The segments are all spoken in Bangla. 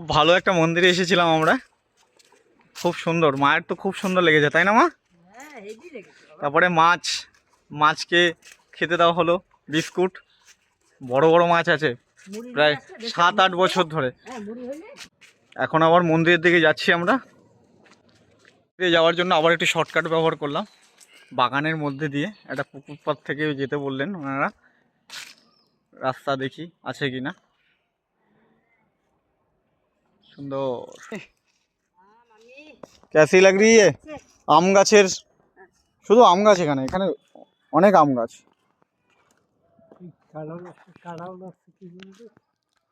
ভালো একটা মন্দিরে এসেছিলাম আমরা, খুব সুন্দর। মায়ের তো খুব সুন্দর লেগেছে, তাই না মা? তারপরে মাছকে খেতে দেওয়া হলো বিস্কুট। বড় বড় মাছ আছে, প্রায় 7-8 বছর ধরে। এখন আবার মন্দিরের দিকে যাচ্ছি আমরা। যাওয়ার জন্য আবার একটি শর্টকাট ব্যবহার করলাম, বাগানের মধ্যে দিয়ে একটা পুকুর পাড় থেকে যেতে বললেন ওনারা। রাস্তা দেখি আছে কিনা। সুন্দর। कैसी लग रही है? আম গাছের, শুধু আম গাছ এখানে, এখানে অনেক আম গাছ।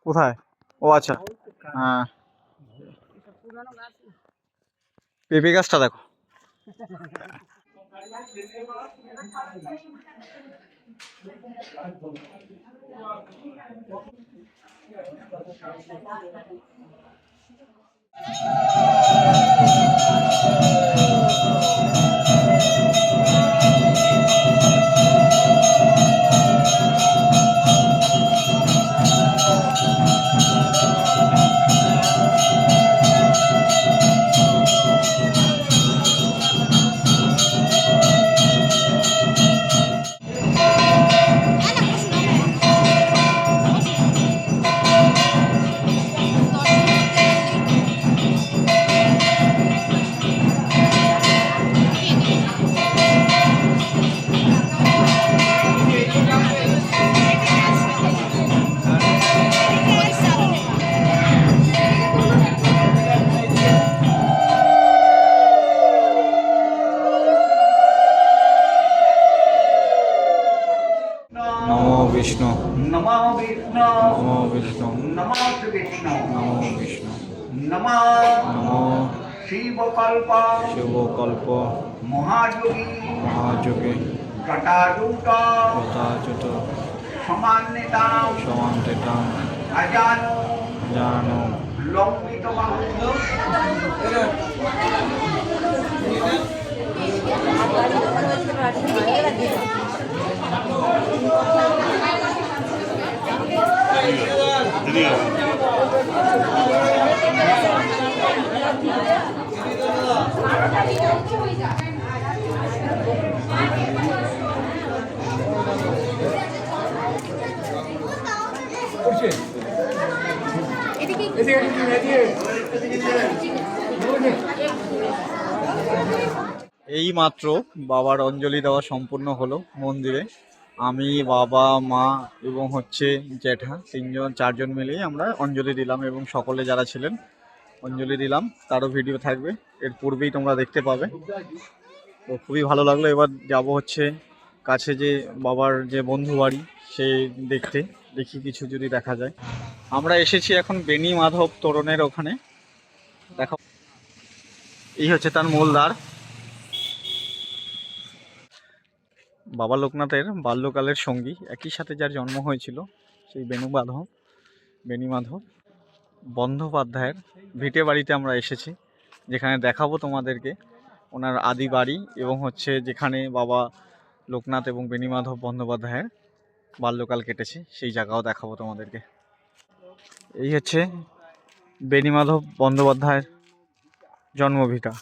কোথায়? ও আচ্ছা, হ্যাঁ। পেঁপে গাছটা দেখো। नमो विष्णु, नमो विष्णु, नमो विष्णु, नमो विष्णु, नमो विष्णु, नमो नमो शिवकल्प शिवकल्प महायोगी महायोगे जटाजूट यथाच्युत समान्वितां समान्वितां अजानो जानो लौकितबाहु এই মাত্র বাবার অঞ্জলি দেওয়া সম্পূর্ণ হলো মন্দিরে। আমি, বাবা, মা এবং হচ্ছে জ্যাঠা, 3-4 জন মিলেই আমরা অঞ্জলি দিলাম, এবং সকলে যারা ছিলেন অঞ্জলি দিলাম। তারও ভিডিও থাকবে, এর পূর্বেই তোমরা দেখতে পাবে। তো খুবই ভালো লাগলো। এবার যাব হচ্ছে কাছে যে বাবার যে বন্ধু বাড়ি, সে দেখতে, দেখি কিছু যদি দেখা যায়। আমরা এসেছি এখন বেনি মাধব তোরণের ওখানে। দেখো, এই হচ্ছে তার মূল দ্বার। বাবা লোকনাথের বাল্যকালের সঙ্গী, একই সাথে যার জন্ম হয়েছিল, সেই বেণীমাধব বন্দ্যোপাধ্যায়ের ভিটে বাড়িতে আমরা এসেছি, যেখানে দেখাবো তোমাদেরকে ওনার আদি বাড়ি, এবং হচ্ছে যেখানে বাবা লোকনাথ এবং বেণীমাধব বন্দ্যোপাধ্যায়ের বাল্যকাল কেটেছে, সেই জায়গাও দেখাবো তোমাদেরকে। এই হচ্ছে বেণীমাধব বন্দ্যোপাধ্যায়ের জন্মভিটা।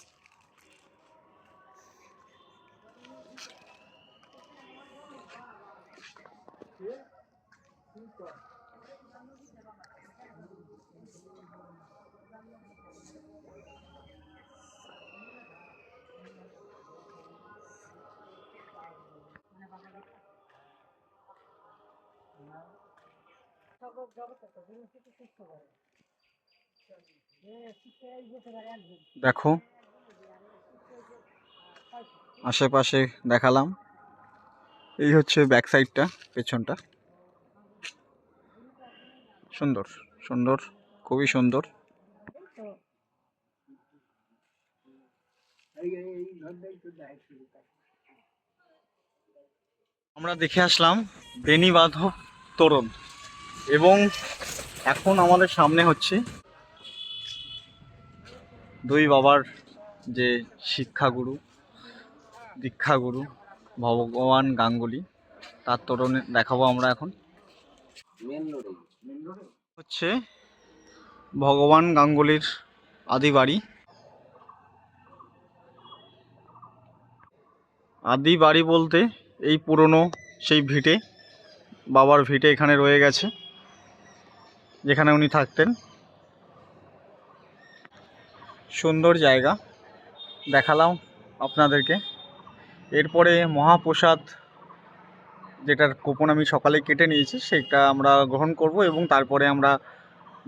দেখো, আশেপাশে দেখালাম। এই হচ্ছে ব্যাক সাইডটা, পেছনটা। সুন্দর সুন্দর, খুবই সুন্দর। আমরা দেখে আসলাম বেণীমাধব তোরণ, এবং এখন আমাদের সামনে হচ্ছে দুই বাবার যে শিক্ষাগুরু, দীক্ষাগুরু ভগবান গাঙ্গুলি, তার তোরণে দেখাবো আমরা এখন। হচ্ছে ভগবান গাঙ্গুলির আদি বাড়ি। আদি বাড়ি বলতে এই পুরনো সেই ভিটে, বাবার ভিটে এখানে রয়ে গেছে, যেখানে উনি থাকতেন। সুন্দর জায়গা দেখালাম আপনাদেরকে। এরপরে মহাপ্রসাদ, যেটার কুপন আমি সকালে কেটে নিয়েছি, সেটা আমরা গ্রহণ করব এবং তারপরে আমরা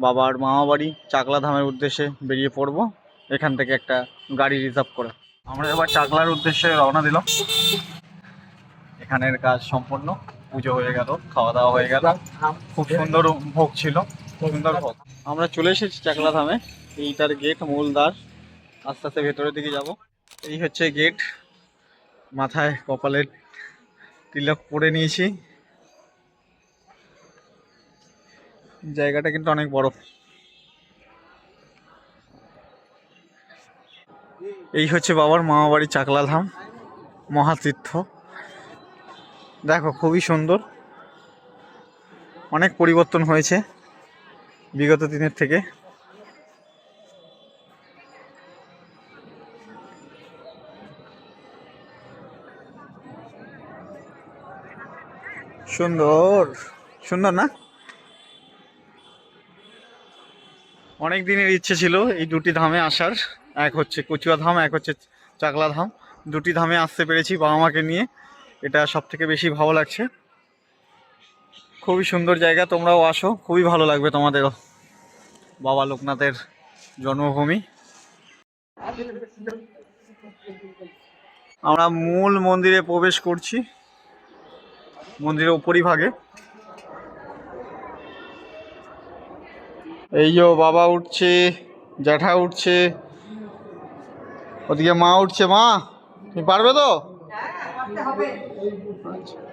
বাবার মামাবাড়ি চাকলা ধামের উদ্দেশ্যে বেরিয়ে পড়ব এখান থেকে একটা গাড়ি রিজার্ভ করে। আমরা এবার চাকলার উদ্দেশ্যে রওনা দিলাম। এখানের কাজ সম্পন্ন, পুজো হয়ে গেল, খাওয়া দাওয়া হয়ে গেল, খুব সুন্দর ভোগ ছিল, সুন্দর ভোগ। আমরা চলে এসেছি চাকলা ধামে। এইটার গেট, মূল দ্বার। আস্তে আস্তে ভেতরের দিকে যাব। এই হচ্ছে গেট। মাথায় কপালের তিলক পরে নিয়েছি। জায়গাটা কিন্তু অনেক বড়। এই হচ্ছে বাবার মামাবাড়ি চাকলা ধাম, মহাতীর্থ। দেখো খুবই সুন্দর, অনেক পরিবর্তন হয়েছে বিগত দিনের থেকে। সুন্দর সুন্দর না? অনেক দিনের ইচ্ছে ছিল এই দুটি ধামে আসার। এক হচ্ছে কচুয়া ধাম, এক হচ্ছে চাকলা ধাম। দুটি ধামে আসতে পেরেছি বাবা মাকে নিয়ে, এটা সব থেকে বেশি ভালো লাগছে। খুবই সুন্দর জায়গা, তোমরাও আসো, খুবই ভালো লাগবে তোমাদেরও। বাবা লোকনাথের জন্মভূমি। আমরা মূল মন্দিরে প্রবেশ করছি, মন্দিরের উপরিভাগে। এই যে বাবা উঠছে, জ্যাঠা উঠছে, ওদিকে মা উঠছে। মা, তুমি পারবে তো?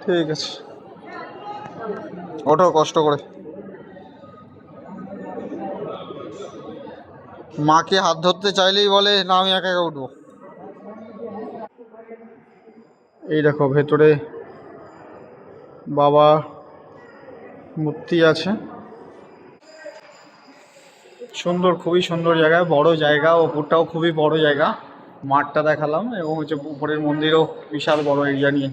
ঠিক আছে, ওঠো কষ্ট করে। মাকে হাত ধরতে চাইলেই বলে না আমি একা একা উঠবো। এই দেখো ভেতরে বাবা মূর্তি আছে। সুন্দর, খুবই সুন্দর জায়গা, বড় জায়গা, ওপরটাও খুবই বড় জায়গা। মাঠটা দেখালাম এবং হচ্ছে উপরের মন্দিরও বিশাল বড় এরিয়া নিয়ে।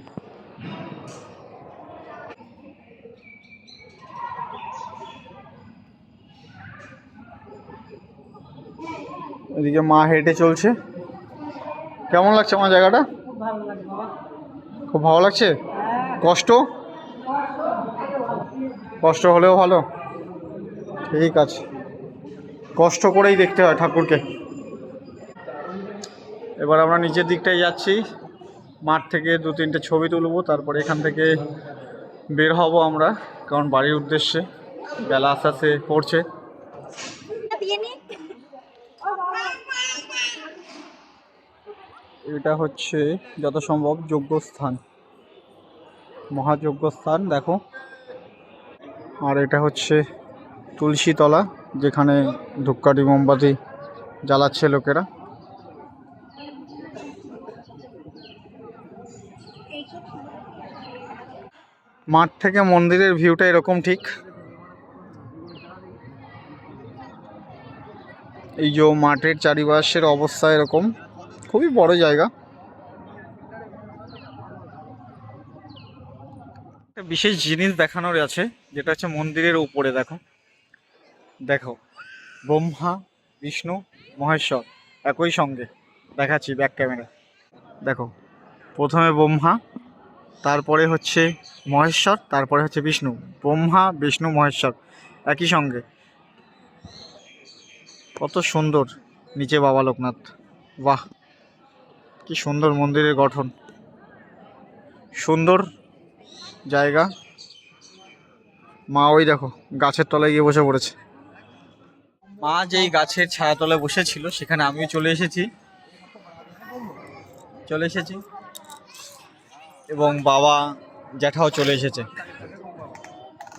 এদিকে মা হেঁটে চলছে। কেমন লাগছে আমার জায়গাটা? খুব ভালো লাগছে। কষ্ট কষ্ট হলেও ভালো, ঠিক আছে, কষ্ট করেই দেখতে হয় ঠাকুরকে। এবার আমরা নিচের দিকটায় যাচ্ছি, মাঠ থেকে 2-3টে ছবি তুলবো, তারপরে এখান থেকে বের হব আমরা, কারণ বাড়ির উদ্দেশ্যে। বেলা আস্তে আস্তে পড়ছে। এটা হচ্ছে যত সম্ভব যজ্ঞস্থান, মহাযজ্ঞস্থান দেখো। আর এটা হচ্ছে তুলসীতলা, যেখানে ধূপকাঠি মোমবাতি জ্বালাচ্ছে লোকেরা। মাঠ থেকে মন্দিরের ভিউটা এরকম ঠিক। এই যে মাঠের চারিপাশের অবস্থা এরকম, খুবই বড় জায়গা। একটা বিশেষ জিনিস দেখানোর আছে, যেটা হচ্ছে মন্দিরের উপরে দেখো, দেখো ব্রহ্মা, বিষ্ণু, মহেশ্বর একই সঙ্গে। দেখাচ্ছি ব্যাক ক্যামেরা। দেখো, প্রথমে ব্রহ্মা, তারপরে হচ্ছে মহেশ্বর, তারপরে হচ্ছে বিষ্ণু। ব্রহ্মা, বিষ্ণু, মহেশ্বর একই সঙ্গে। কত সুন্দর নিচে বাবা লোকনাথ। বাহ, কি সুন্দর মন্দিরের গঠন, সুন্দর জায়গা। মা ওই দেখো গাছের তলায় গিয়ে বসে পড়েছে। মা যেই গাছের ছায়াতলায় বসেছিল সেখানে আমিও চলে এসেছি এবং বাবা জ্যাঠাও চলে এসেছে।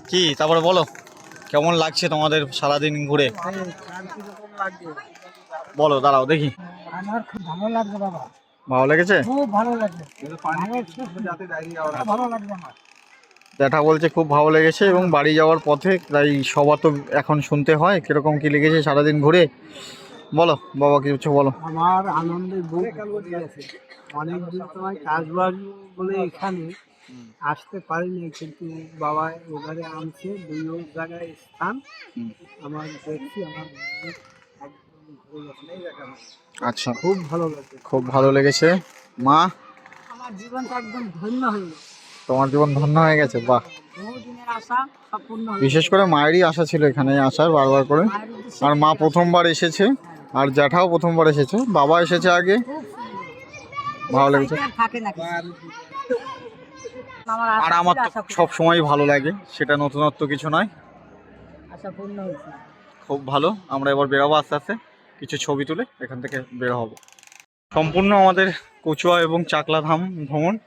কি তারপরে বলো, কেমন লাগছে তোমাদের সারাদিন ঘুরে? বলো, দাঁড়াও দেখি। আমার খুব ভালো লাগছে বাবা, ভালো লেগেছে? খুব ভালো লাগছে, ভালো লাগছে আমার। জ্যাঠা বলছে খুব ভালো লেগেছে এবং বাড়ি যাওয়ার পথে তাই সবার তো এখন শুনতে হয় কিরকম কি লেগেছে সারাদিন ঘুরে। বলো বাবা কিছু বলো। আমার আনন্দে বুক ভরে গেছে। অনেক দিন তোমায় কাজ বাজ বলে এখানে আসতে পারিনি, কিন্তু বাবা এবারে আনছে দুই জায়গায় স্থান। আমার দেখছি আমার বুক একদম ভরে গেছে। আচ্ছা, খুব ভালো লাগছে। খুব ভালো লেগেছে। মা, আমার জীবনটা একদম ধন্য হয়ে গেছে। তোমার জীবন ধন্য হয়ে গেছে। বাহ, বহুদিনের আশা সম্পূর্ণ হয়ে বিশেষ করে মায়েরই আশা ছিল এখানে আসার বারবার করে। মায়ের উদ্দেশ্যে আর মা প্রথমবার এসেছে, আর জ্যাঠাও প্রথমবার এসেছে, বাবা এসেছে আগে। খুব সুন্দর। ভালো লেগেছে। আর থাকে নাকি? আমার আর আশা আমার ছিল, তো আশা পূর্ণ- সব সময় ভালো লাগে, সেটা নতুনত্ব কিছু নয়। আশা পূর্ণ হয়েছে। খুব ভালো। আমরা এবার বেরোবো আস্তে আস্তে, কিছু ছবি তুলে এখান থেকে বের হব। সম্পূর্ণ আমাদের কচুয়া এবং চাকলা ধাম ভ্রমণ,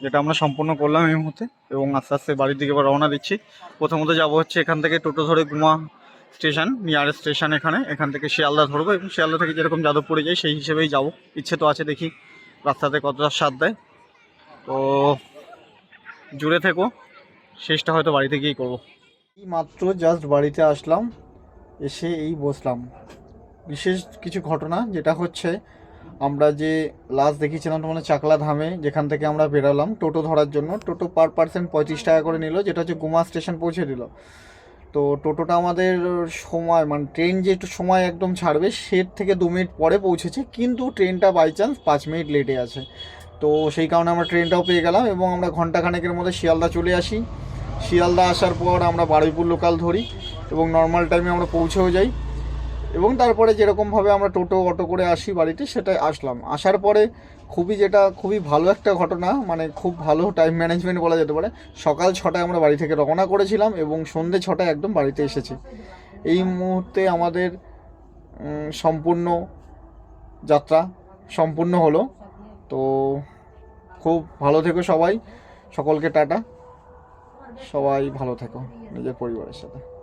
যেটা আমরা সম্পূর্ণ করলাম এই মুহূর্তে, এবং আস্তে আস্তে বাড়ির দিকে এবার রওনা দিচ্ছি। প্রথমত যাব হচ্ছে এখান থেকে টোটো ধরে গুমা স্টেশন, নিয়ারেস্ট স্টেশন এখান থেকে শিয়ালদা ধরবো, এবং শিয়ালদা থেকে যেরকম যাদবপুরে যাই সেই হিসেবেই যাব। ইচ্ছে তো আছে, দেখি রাস্তাতে কতটা সাথ দেয়। তো জুড়ে থেকো, শেষটা হয়তো বাড়িতে গিয়েই করবো। এই মাত্র জাস্ট বাড়িতে আসলাম, এসে এই বসলাম। বিশেষ কিছু ঘটনা যেটা হচ্ছে, আমরা যে লাস্ট দেখিয়েছিলাম তোমাদের চাকলা ধামে, যেখান থেকে আমরা বেরোলাম টোটো ধরার জন্য, টোটো পার পার্সন 35 টাকা করে নিল, যেটা হচ্ছে গুমা স্টেশন পৌঁছে দিল। তো টোটোটা আমাদের সময়, মানে ট্রেন যে একটু সময় একদম ছাড়বে সে থেকে 2 মিনিট পরে পৌঁছেছে, কিন্তু ট্রেনটা বাই চান্স 5 মিনিট লেটে আছে। তো সেই কারণে আমরা ট্রেনটাও পেয়ে গেলাম, এবং আমরা ঘন্টাখানেকের মধ্যে শিয়ালদা চলে আসি। শিয়ালদা আসার পর আমরা বারুইপুর লোকাল ধরি, এবং নর্মাল টাইমে আমরা পৌঁছেও যাই। এবং তারপরে যেরকমভাবে আমরা টোটো অটো করে আসি বাড়িতে, সেটাই আসলাম। আসার পরে খুবই ভালো একটা ঘটনা, মানে খুব ভালো টাইম ম্যানেজমেন্ট বলা যেতে পারে। সকাল 6টায় আমরা বাড়ি থেকে রওনা করেছিলাম, এবং সন্ধ্যে 6টায় একদম বাড়িতে এসেছি। এই মুহূর্তে আমাদের সম্পূর্ণ যাত্রা সম্পূর্ণ হলো। তো খুব ভালো থেকো সবাই, সকলকে টাটা। সবাই ভালো থেকো নিজের পরিবারের সাথে।